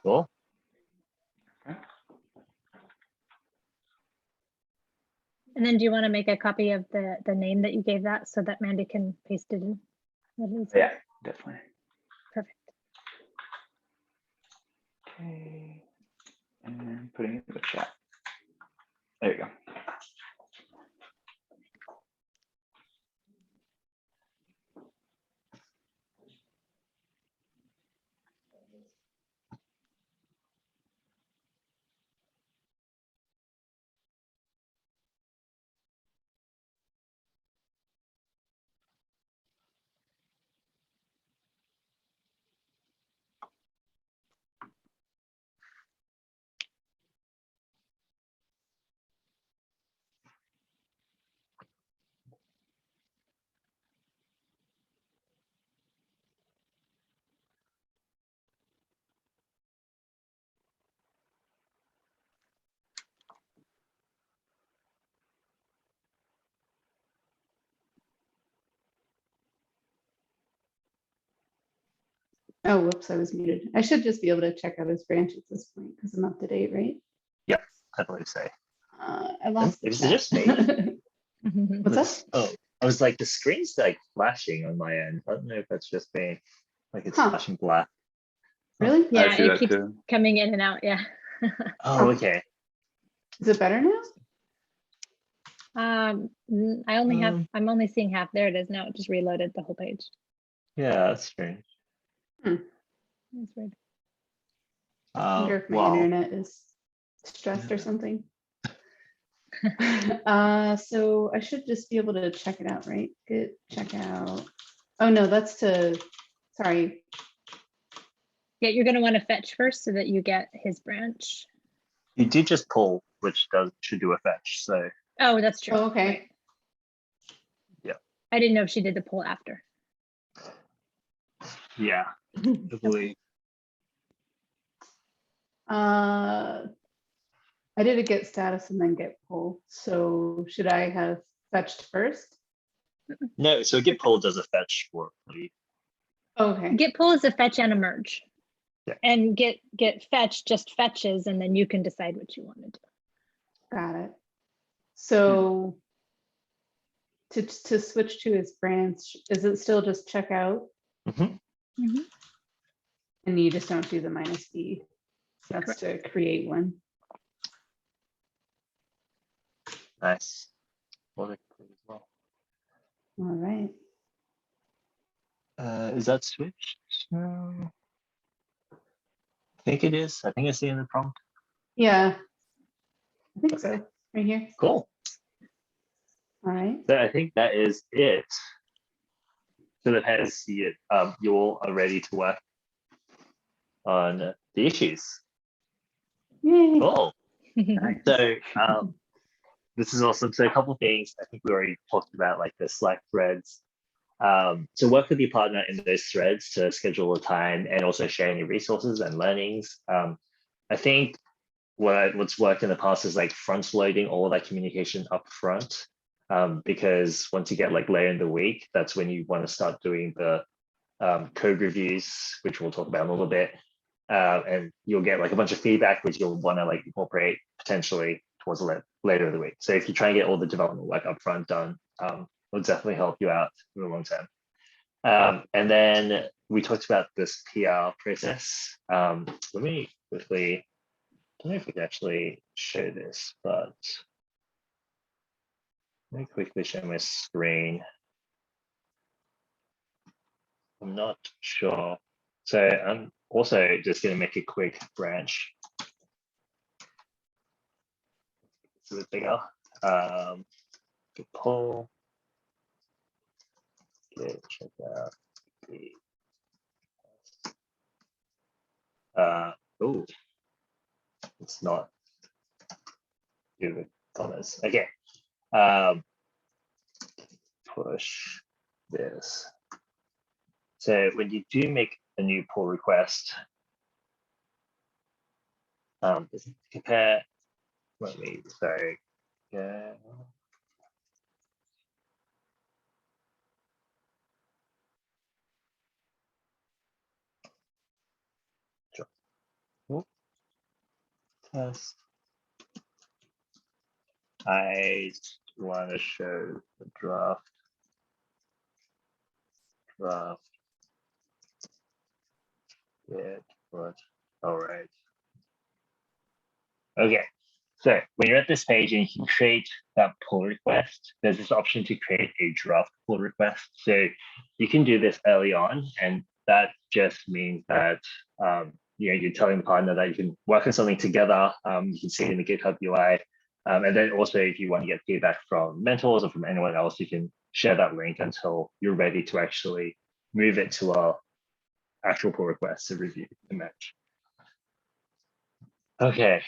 Cool. And then do you want to make a copy of the name that you gave that so that Mandy can paste it in? Yeah, definitely. Perfect. Okay, and putting it in the chat. There you go. Oh, whoops, I was muted. I should just be able to check out his branch at this point because I'm up to date, right? Yep, I believe so. I lost the Is it chat. just me? What's that? Oh, I was like, the screen's like flashing on my end. I don't know if that's just me. Like it's Huh. flashing black. Really? Yeah, I see it that keeps too. coming in and out. Yeah. Oh, okay. Is it better now? I'm only seeing half. There it is now. It just reloaded the whole page. Yeah, that's strange. That's weird. I wonder if my Well, internet is stressed or something. So I should just be able to check it out, right? Good, check out. Oh no, that's to, sorry. Yeah, you're going to want to fetch first so that you get his branch. you did just pull, which should do a fetch. So Oh, that's true. Oh, okay. Right. Yeah. I didn't know if she did the pull after. yeah, I believe. I did a get status and then get pull. So should I have fetched first? No, so get pull does a fetch for you. Okay. Get pull is a fetch and a merge. Yeah. And get fetch just fetches, and then you can decide what you want to do. Got it. So to switch to his branch, is it still just check out Mhm. and you just don't do the -B? That's to create one. Nice. Well, as well. All right. Is that switched? No. I think it is. I think I see in the prompt. Yeah. I think so. Right here. Cool. All right. So I think that is it. So that has you all are ready to work on the issues. Yay. Cool. So this is awesome. So a couple of things I think we already talked about, like the Slack threads. So work with your partner in those threads to schedule a time and also share any resources and learnings. I think what's worked in the past is like front loading all of that communication up front. Because once you get like later in the week, that's when you want to start doing the code reviews, which we'll talk about in a little bit. And you'll get like a bunch of feedback, which you'll want to like incorporate potentially towards the later of the week. So if you try and get all the development work up front done, it'll definitely help you out in the long term. And then we talked about this PR process. Let me quickly, I don't know if we can actually show this, but let me quickly share my screen. I'm not sure. So I'm also just going to make a quick branch. It's a bit bigger. Pull. Okay, check out the. Oh, it's not. Do the comments. Okay. Push this. So when you do make a new pull request, compare. Let me. Sorry. Yeah. Test. I want to show the draft. Yeah, but all right. Okay, so when you're at this page and you create that pull request, there's this option to create a draft pull request. So you can do this early on, and that just means that you're telling the partner that you can work on something together. You can see it in the GitHub UI. And then also, if you want to get feedback from mentors or from anyone else, you can share that link until you're ready to actually move it to our actual pull request to review the match. Okay,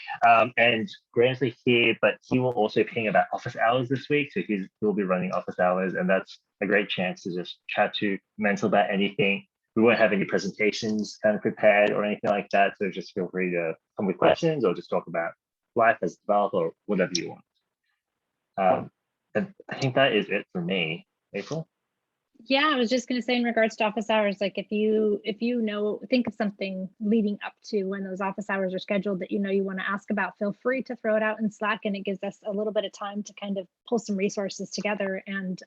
and Grant's here, but he will also ping about office hours this week. So he'll be running office hours, and that's a great chance to just chat to Mental about anything. We won't have any presentations kind of prepared or anything like that. So just feel free to come with questions or just talk about life as a developer or whatever you want. And I think that is it for me. April? Yeah, I was just going to say in regards to office hours, like if you know, think of something leading up to when those office hours are scheduled that you know you want to ask about, feel free to throw it out in Slack, and it gives us a little bit of time to kind of pull some resources together and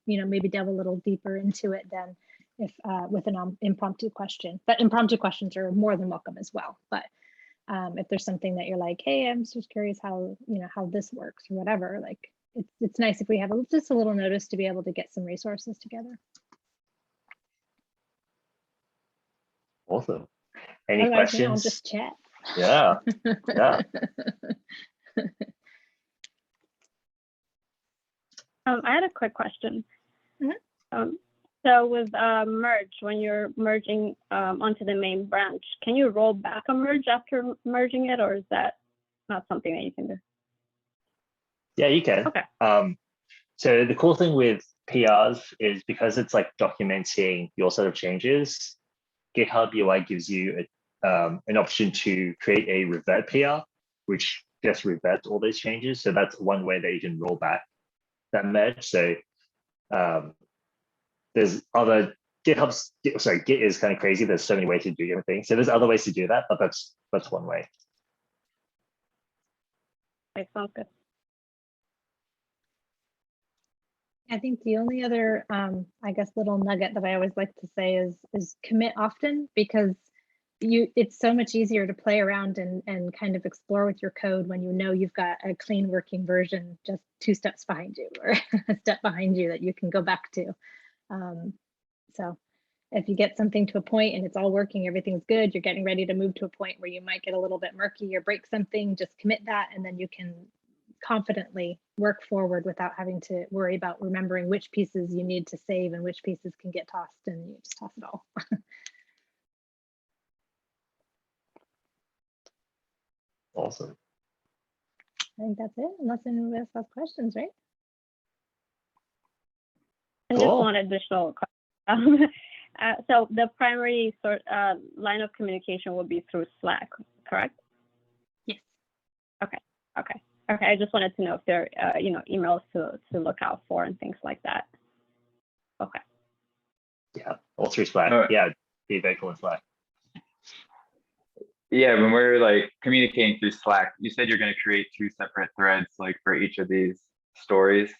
you know, maybe delve a little deeper into it than if with an impromptu question. But impromptu questions are more than welcome as well. But if there's something that you're like, hey, I'm just curious how, you know, how this works or whatever, like it's nice if we have just a little notice to be able to get some resources together. Awesome. Any Otherwise, you know, I'll questions? just chat. Yeah. Yeah. I had a quick question. Mhm. So with merge, when you're merging onto the main branch, can you roll back a merge after merging it, or is that not something that you can do? Yeah, you can. Okay. So the cool thing with PRs is because it's like documenting your set of changes, GitHub UI gives you an option to create a revert PR, which just reverts all those changes. So that's one way that you can roll back that merge. So there's other Git is kind of crazy. There's so many ways to do different things. So there's other ways to do that, but that's one way. Okay, sounds good. I think the only other, I guess, little nugget that I always like to say is commit often, because it's so much easier to play around and kind of explore with your code when you know you've got a clean working version just 2 steps behind you or a step behind you that you can go back to. So if you get something to a point and it's all working, everything's good, you're getting ready to move to a point where you might get a little bit murky or break something, just commit that, and then you can confidently work forward without having to worry about remembering which pieces you need to save and which pieces can get tossed, and you just toss it all. Awesome. I think that's it, unless anyone else has questions, right? And just one additional question. So the primary line of communication will be through Slack, correct? Yes. Okay. I just wanted to know if there are you know, emails to look out for and things like that. Okay. Yeah, all through Slack. Yeah, be very cool in Slack. Yeah, when we're like communicating through Slack, you said you're going to create 2 separate threads like for each of these stories.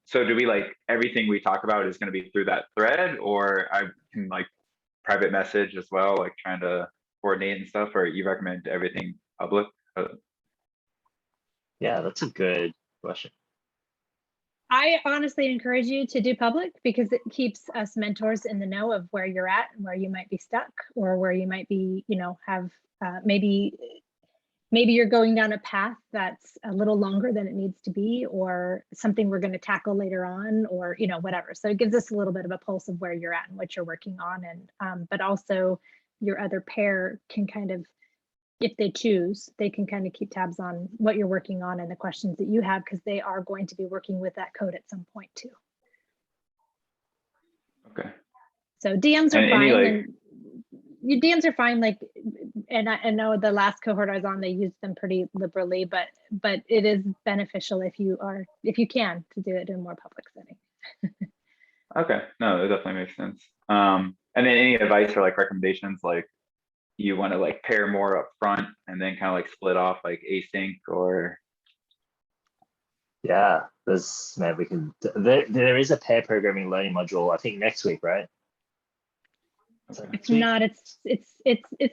So do we like everything we talk about is going to be through that thread, or I can like private message as well, like trying to coordinate and stuff, or you recommend everything public? Yeah, that's a good question. I honestly encourage you to do public, because it keeps us mentors in the know of where you're at and where you might be stuck, or where you might be, you know, have maybe you're going down a path that's a little longer than it needs to be, or something we're going to tackle later on, or, you know, whatever. So it gives us a little bit of a pulse of where you're at and what you're working on. And but also your other pair can kind of, if they choose, they can kind of keep tabs on what you're working on and the questions that you have, because they are going to be working with that code at some point too. Okay. So DMs are And fine, like, and your DMs are fine. Like, and I know the last cohort I was on, they used them pretty liberally, but it is beneficial if you can to do it in a more public setting. okay, no, that definitely makes sense. And then any advice or like recommendations, like you want to like pair more up front and then kind of like split off like async, or? Yeah, man, we can, there is a pair programming learning module, I think next week, right? It's not, it's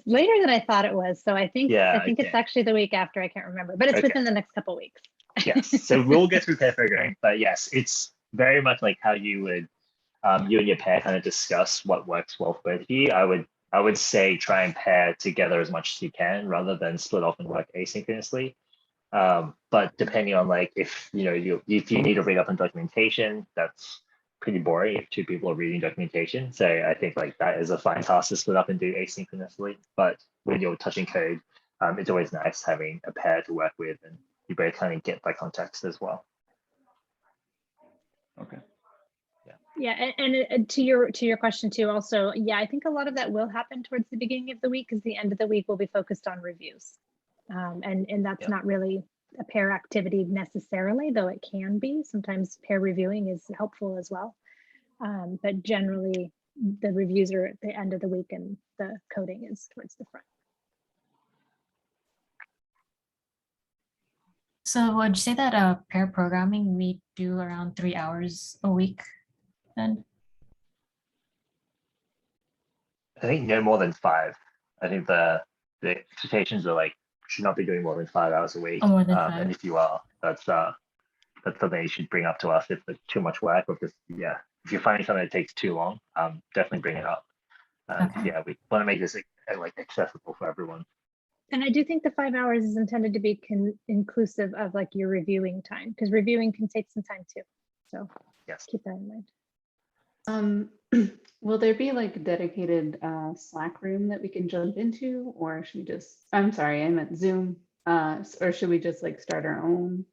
later than I thought it was. So I think, it's actually the week after, I can't remember, but it's within the next couple of weeks. Yes, so we'll get through pair programming, but yes, it's very much like how you would, you and your pair kind of discuss what works well for both of you. I would say try and pair together as much as you can, rather than split off and work asynchronously. But depending on like, if you know, if you need to read up on documentation, that's pretty boring if 2 people are reading documentation. So I think like that is a fine task to split up and do asynchronously. But when you're touching code, it's always nice having a pair to work with, and you both kind of get that context as well. Okay. Yeah, and to your question too, also, yeah, I think a lot of that will happen towards the beginning of the week, because the end of the week will be focused on reviews. And that's not really a pair activity necessarily, though it can be. Sometimes pair reviewing is helpful as well. But generally, the reviews are at the end of the week and the coding is towards the front. So would you say that pair programming we do around 3 hours a week then? I think no more than 5. I think the expectations are like should not be doing more than 5 hours a week. Oh, more than And 5. if you are, that's something you should bring up to us if there's too much work or just if you're finding something that takes too long, definitely bring it up. Okay. Yeah, we want to make this like accessible for everyone. And I do think the 5 hours is intended to be inclusive of like your reviewing time, because reviewing can take some time too. So Yes. keep that in mind. Will there be like a dedicated Slack room that we can jump into, or should we just, I'm sorry, I meant Zoom, or should we just like start our own?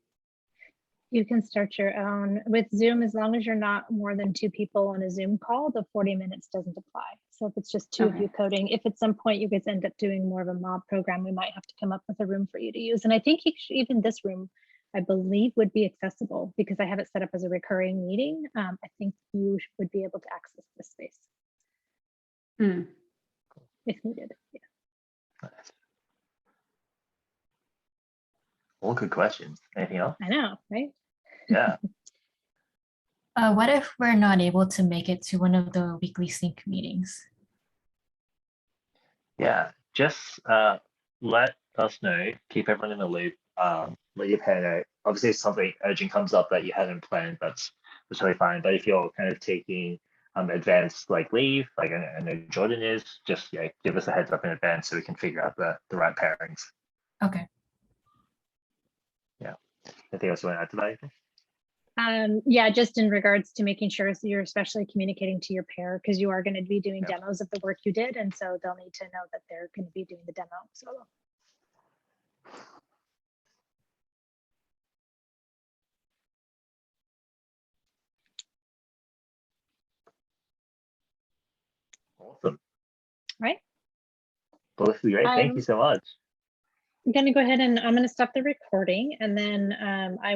You can start your own with Zoom as long as you're not more than 2 people on a Zoom call. The 40 minutes doesn't apply. So if it's just 2 of you coding, if at some point you guys end up doing more of a mob program, we might have to come up with a room for you to use. And I think even this room, I believe, would be accessible because I have it set up as a recurring meeting. I think you would be able to access this space if needed. Yeah. Nice. All good questions. Anything else? I know, right? Yeah. What if we're not able to make it to one of the weekly sync meetings? Yeah. Just let us know. Keep everyone in the loop. Let your pair know. Obviously, if something urgent comes up that you hadn't planned, that's totally fine. But if you're kind of taking advanced like leave, like I know Jordan is, just give us a heads up in advance so we can figure out the right pairings. Okay. Yeah. Anything else you want to add to that? Ethan? Yeah, just in regards to making sure so you're especially communicating to your pair because you are going to be doing demos of the work you did. And so they'll need to know that they're going to be doing the demo solo. Awesome. Right. Well, this is great. Thank you so much. I'm going to go ahead and I'm going to stop the recording and then I